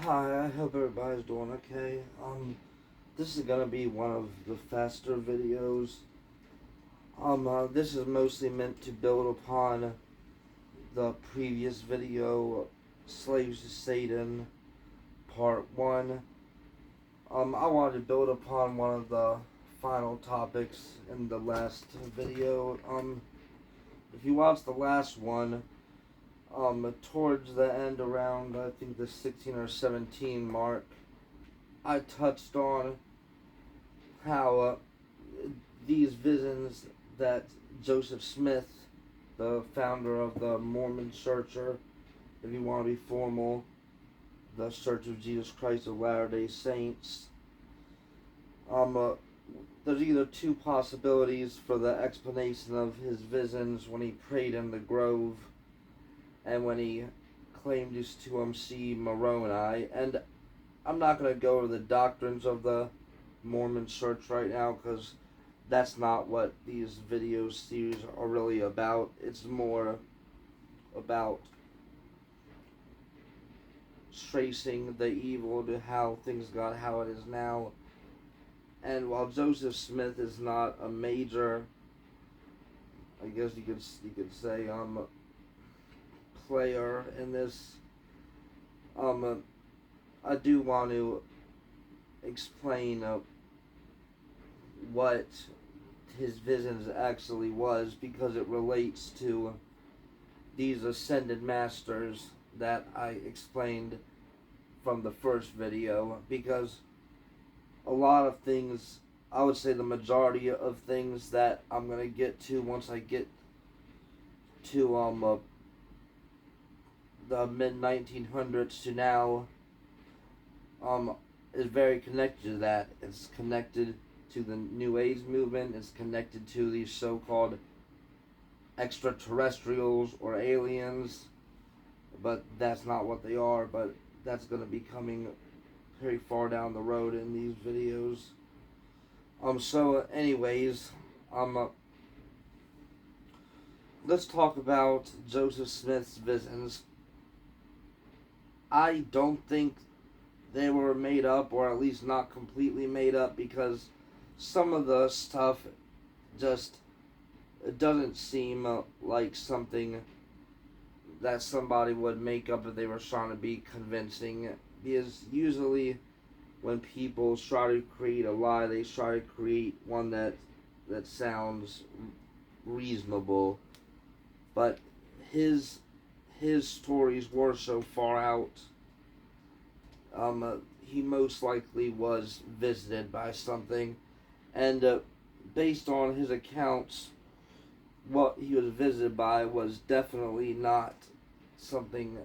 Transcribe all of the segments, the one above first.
Hi, I hope everybody's doing okay. This is gonna be one of the faster videos. This is mostly meant to build upon the previous video, Slaves to Satan, Part 1. I wanted to build upon one of the final topics in the last video. If you watched the last one, towards the end, around I think the 16 or 17 mark, I touched on how these visions that Joseph Smith, the founder of the Mormon Church, or if you want to be formal, the Church of Jesus Christ of Latter-day Saints, there's either two possibilities for the explanation of his visions: when he prayed in the grove and when he claimed to see moroni. And I'm not going to go over the doctrines of the Mormon Church right now, because that's not what these video series are really about. It's more about tracing the evil to how things got how it is now. And while Joseph Smith is not a major, I guess you could say, player in this, I do want to explain what his visions actually was, because it relates to these ascended masters that I explained from the first video. Because a lot of things, I would say the majority of things that I'm going to get to once I get to the mid-1900s to now, is very connected to that. It's connected to the New Age movement. It's connected to these so-called extraterrestrials or aliens, but that's not what they are. But that's going to be coming very far down the road in these videos. So anyways, let's talk about Joseph Smith's visions. I don't think they were made up, or at least not completely made up, because some of the stuff just, it doesn't seem like something that somebody would make up if they were trying to be convincing. Because usually when people try to create a lie, they try to create one that sounds reasonable. But his stories were so far out. He most likely was visited by something, and based on his accounts, what he was visited by was definitely not something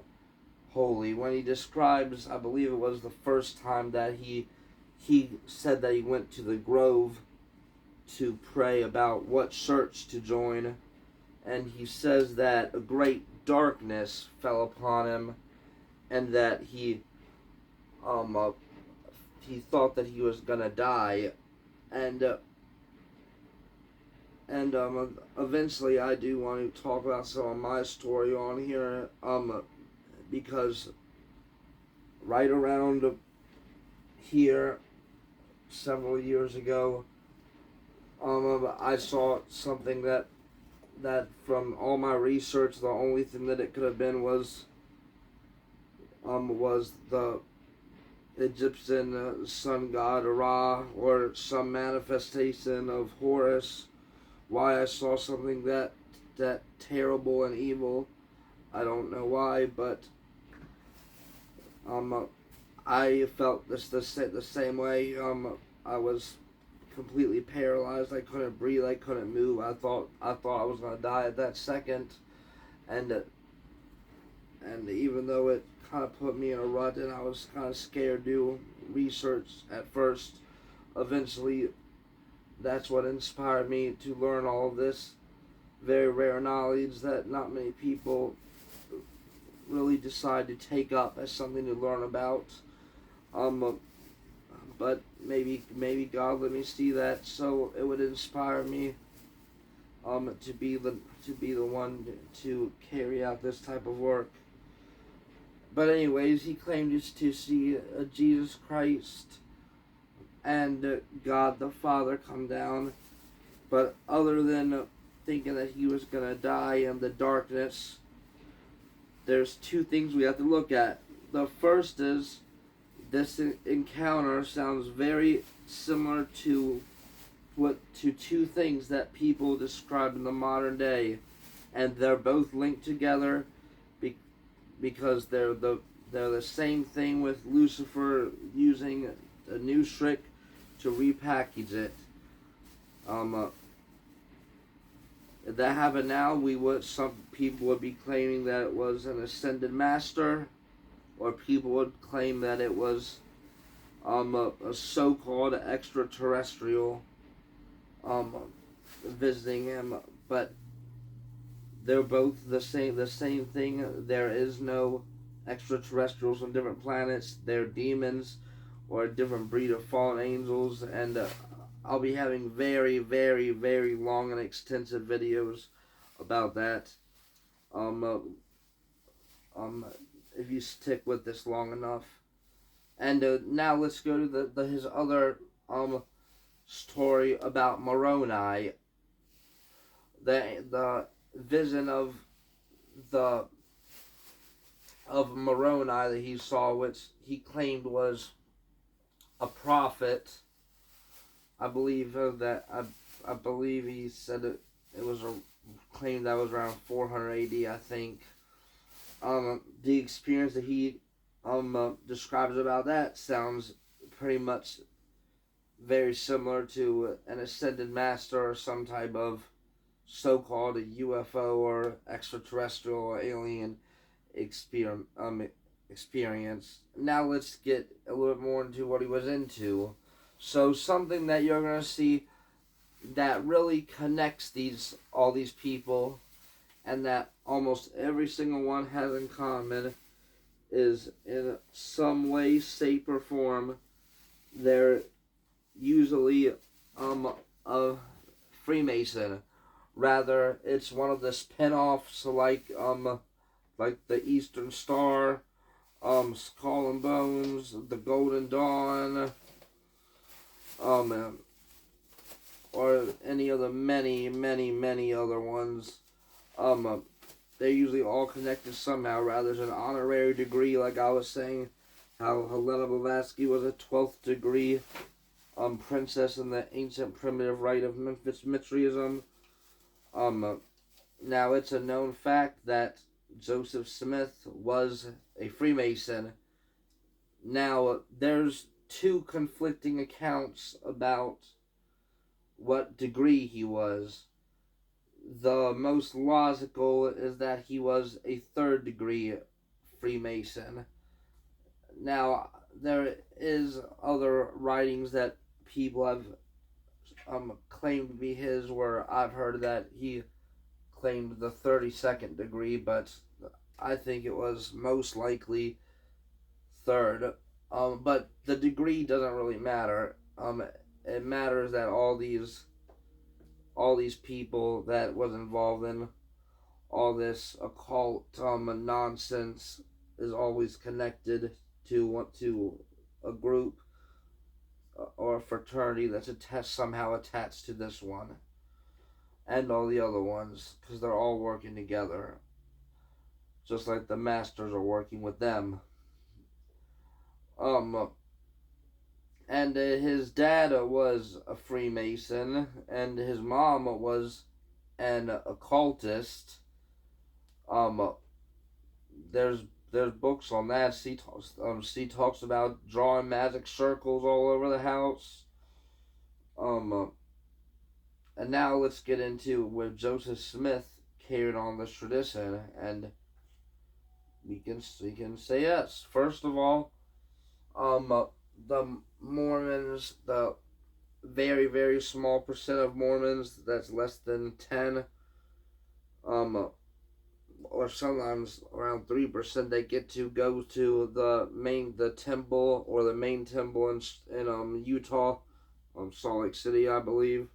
holy. When he describes, I believe it was the first time that he said that he went to the grove to pray about what church to join, and he says that a great darkness fell upon him, and that he thought that he was gonna die, and eventually I do want to talk about some of my story on here, because right around here, several years ago, I saw something that from all my research, the only thing that it could have been was the Egyptian sun god Ra, or some manifestation of Horus. Why I saw something that terrible and evil, I don't know why, but I felt the same way. I was completely paralyzed. I couldn't breathe. I couldn't move. I thought I was gonna die at that second, and even though it kind of put me in a rut and I was kind of scared to do research at first, eventually that's what inspired me to learn all of this very rare knowledge that not many people really decide to take up as something to learn about. But maybe God let me see that, so it would inspire me to be the one to carry out this type of work. But anyways, he claimed to see Jesus Christ and God the Father come down. But other than thinking that he was going to die in the darkness, there's two things we have to look at. The first is this encounter sounds very similar to two things that people describe in the modern day, and they're both linked together because they're the same thing, with Lucifer using a new trick to repackage it. If that happened now, some people would be claiming that it was an ascended master, or people would claim that it was a so-called extraterrestrial visiting him. But they're both the same thing. There is no extraterrestrials on different planets. They're demons or a different breed of fallen angels, and I'll be having very, very, very long and extensive videos about that. If you stick with this long enough. And now let's go to his other story about Moroni. The vision of Moroni that he saw, which he claimed was a prophet. I believe I believe he said it was a claim that was around 400 AD, I think. The experience that he describes about that sounds pretty much very similar to an ascended master or some type of so-called UFO or extraterrestrial or alien experience. Now let's get a little bit more into what he was into. So something that you're going to see that really connects all these people, and that almost every single one has in common, is in some way, shape, or form, they're usually a Freemason. Rather, it's one of the spin-offs like the Eastern Star, Skull and Bones, the Golden Dawn, or any of the many, many, many other ones. They're usually all connected somehow. Rather than an honorary degree, like I was saying, how Helena Blavatsky was a 12th degree princess in the ancient primitive rite of Memphis Mithraism. Now it's a known fact that Joseph Smith was a Freemason. Now there's two conflicting accounts about what degree he was. The most logical is that he was a 3rd degree Freemason. Now, there is other writings that people have claimed to be his, where I've heard that he claimed the 32nd degree, but I think it was most likely 3rd. But the degree doesn't really matter. It matters that all these people that was involved in all this occult nonsense is always connected to a group or a fraternity that's somehow attached to this one and all the other ones, because they're all working together, just like the masters are working with them. And his dad was a Freemason, and his mom was an occultist. There's books on that. She talks about drawing magic circles all over the house. And now let's get into where Joseph Smith carried on this tradition, and we can say yes. First of all, the Mormons, the very, very small percent of Mormons, that's less than 10, or sometimes around 3%, they get to go to the temple, or the main temple in Utah, Salt Lake City, I believe.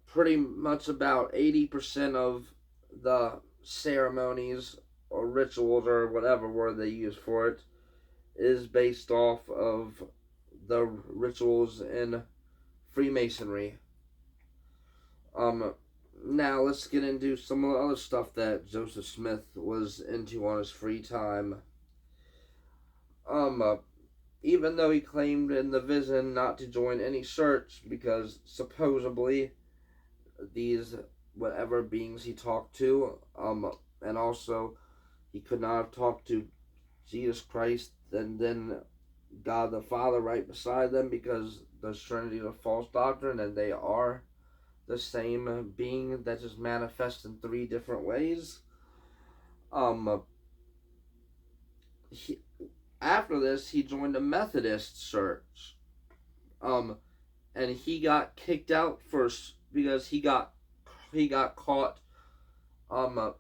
Pretty much about 80% of the ceremonies or rituals or whatever word they use for it is based off of the rituals in Freemasonry. Um, Now let's get into some of the other stuff that Joseph Smith was into on his free time. Um, uh, Even though he claimed in the vision not to join any church because supposedly these whatever beings he talked to, and also he could not have talked to Jesus Christ and then God the Father right beside them because the Trinity is a false doctrine and they are the same being that just manifests in three different ways. Um, he, After this, he joined a Methodist church. And he got kicked out first because he got caught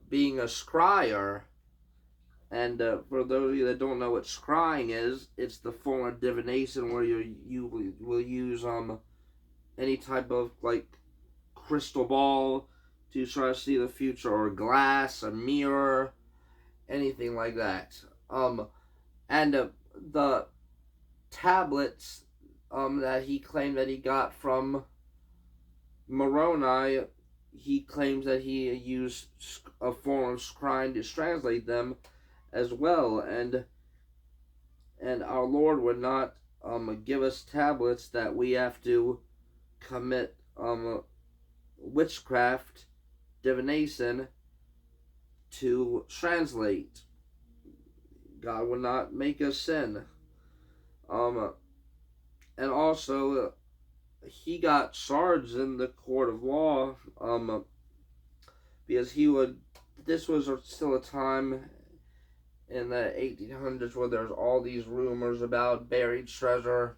being a scryer. And for those of you that don't know what scrying is, it's the form of divination where you will use any type of like crystal ball to try to see the future, or glass, a mirror, anything like that. And the tablets that he claimed that he got from Moroni, he claims that he used a form of scrying to translate them as well, and our Lord would not give us tablets that we have to commit witchcraft, divination to translate. God would not make us sin. And also, he got charged in the court of law because he would. This was still a time in the 1800s where there's all these rumors about buried treasure,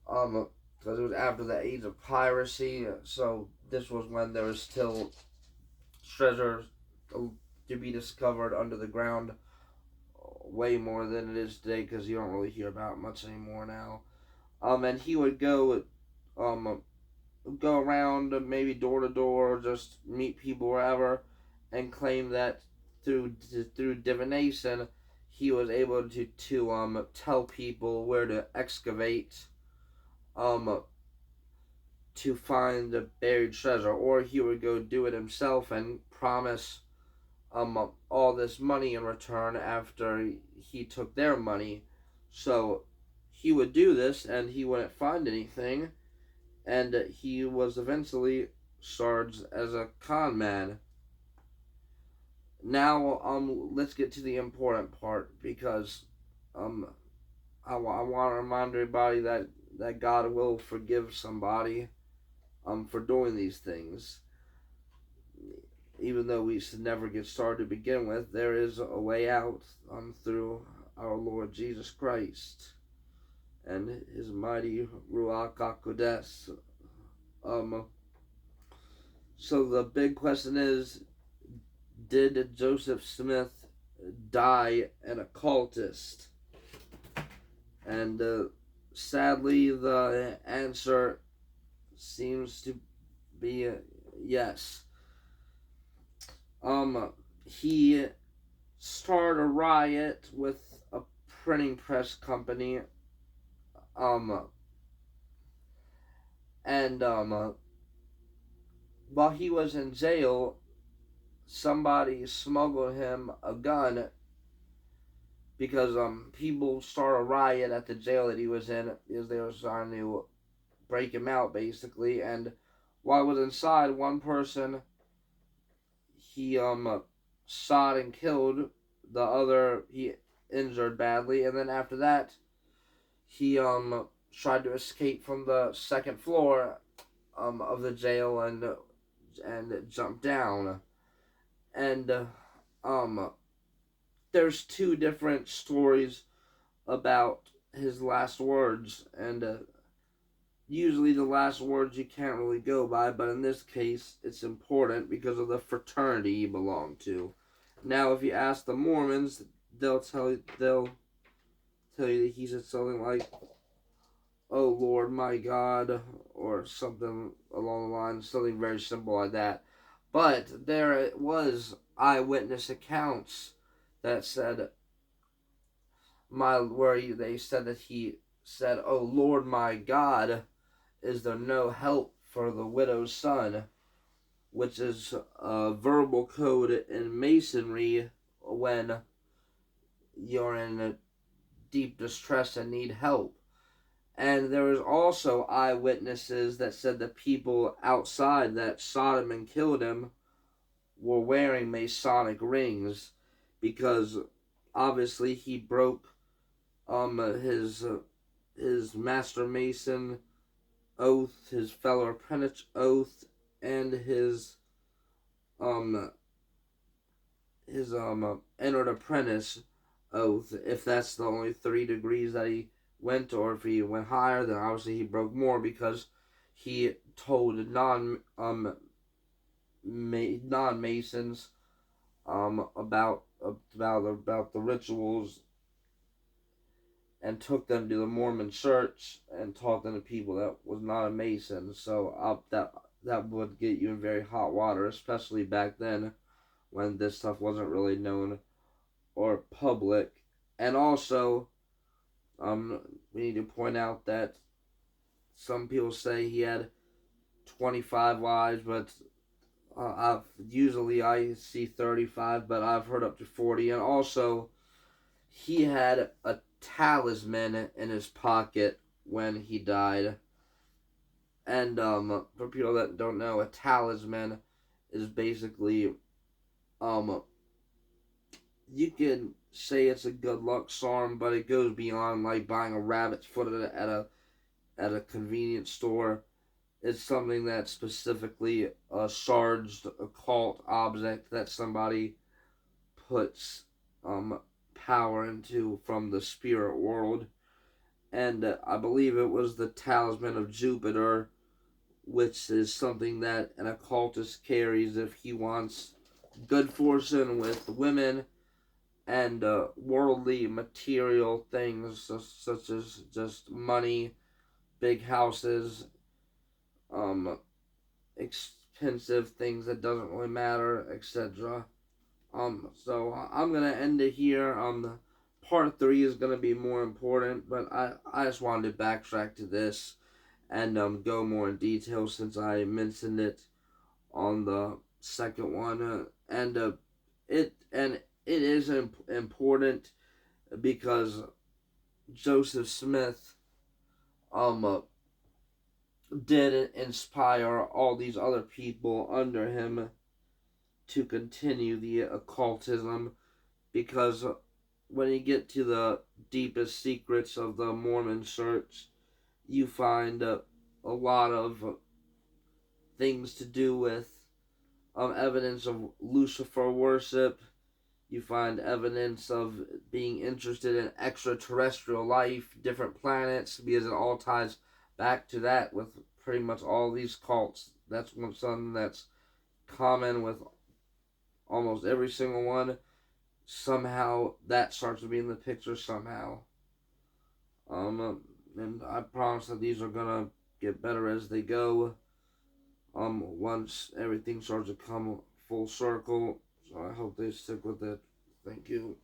because it was after the age of piracy. So this was when there was still treasure to be discovered under the ground, way more than it is today, because you don't really hear about much anymore now. And he would um, go around maybe door to door, just meet people wherever, and claim that through divination, he was able to tell people where to excavate, to find the buried treasure, or he would go do it himself and promise all this money in return after he took their money. So he would do this and he wouldn't find anything, and he was eventually charged as a con man. Now let's get to the important part, because I want to remind everybody that God will forgive somebody for doing these things. Even though we should never get started to begin with, there is a way out through our Lord Jesus Christ and his mighty Ruach HaKodesh. So the big question is, did Joseph Smith die an occultist? And sadly, the answer seems to be yes. He started a riot with a printing press company, and while he was in jail, somebody smuggled him a gun because people started a riot at the jail that he was in because they were trying to break him out, basically. And while I was inside, one person he shot and killed, the other he injured badly, and then after that he tried to escape from the second floor of the jail and jumped down. And there's two different stories about his last words, and usually the last words you can't really go by, but in this case it's important because of the fraternity he belonged to. Now, if you ask the Mormons, they'll tell you that he said something like, "Oh Lord, my God," or something along the lines, something very simple like that. But there was eyewitness accounts that said, they said that he said, "Oh Lord my God, is there no help for the widow's son?" Which is a verbal code in masonry when you're in deep distress and need help. And there was also eyewitnesses that said the people outside that shot him and killed him were wearing Masonic rings, because obviously he broke his master mason oath, his fellow apprentice oath, and um his entered apprentice oath. If that's the only 3 degrees that he went, or if he went higher, then obviously he broke more, because he told non masons about the rituals, and took them to the Mormon church and taught them to people that was not a mason. So that would get you in very hot water, especially back then when this stuff wasn't really known or public. And also, we need to point out that some people say he had 25 wives, but I see 35, but I've heard up to 40. And also, he had a talisman in his pocket when he died. And for people that don't know, a talisman is basically, you can say it's a good luck charm, but it goes beyond like buying a rabbit's foot at a convenience store. It's something that's specifically a charged occult object that somebody puts power into from the spirit world. And I believe it was the talisman of Jupiter, which is something that an occultist carries if he wants good fortune with women and worldly material things, such as just money, big houses, expensive things that doesn't really matter, etc. So I'm gonna end it here. Part 3 is gonna be more important, but I just wanted to backtrack to this and go more in detail, since I mentioned it on the second one, and it is important, because Joseph Smith did inspire all these other people under him to continue the occultism, because when you get to the deepest secrets of the Mormon church, you find a lot of things to do with evidence of Lucifer worship. You find evidence of being interested in extraterrestrial life, different planets, because it all ties back to that with pretty much all these cults. That's something that's common with almost every single one. Somehow that starts to be in the picture somehow. And I promise that these are gonna get better as they go. Once everything starts to come full circle. So I hope they stick with it. Thank you.